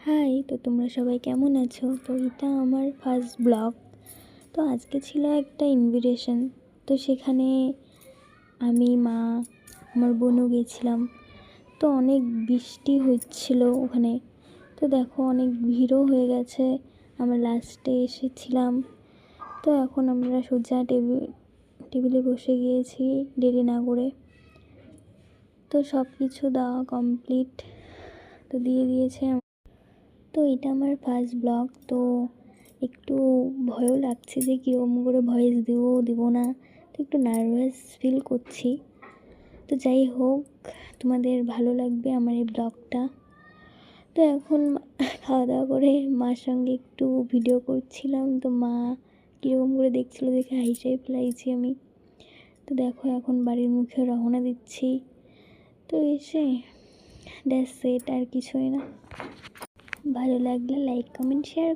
High, তো তোমরা সবাই কেমন আছো? তো এটা আমার ফার্স্ট ব্লগ। তো আজকে ছিল একটা ইনভিটেশন। তো সেখানে আমি, মা, আমার বোনও গেছিলাম। তো অনেক বৃষ্টি হচ্ছিল ওখানে। তো দেখো অনেক ভিড়ও হয়ে গেছে। আমরা লাস্টে এসেছিলাম। তো এখন আমরা সোজা টেবিলে বসে গিয়েছি দেরি না করে। তো সব কিছু দেওয়া কমপ্লিট, তো দিয়ে দিয়েছে। তো এটা আমার ফার্স্ট ব্লগ। তো একটু ভয়ও লাগছে যে কীরকম করে ভয়েস দিব না। তো একটু নার্ভাস ফিল করছি। তো যাই হোক, তোমাদের ভালো লাগবে আমার এই ব্লগটা। তো এখন খাওয়া দাওয়া করে মার সঙ্গে একটু ভিডিও করছিলাম। তো মা কীরকম করে দেখছিলো দেখে হাসিয়ে ফেলাইছি আমি। তো দেখো এখন বাড়ির মুখে রওনা দিচ্ছি। তো এসে দ্যাটস ইট, আর কিছুই না। ভালো লাগলে লাইক, কমেন্ট, শেয়ার।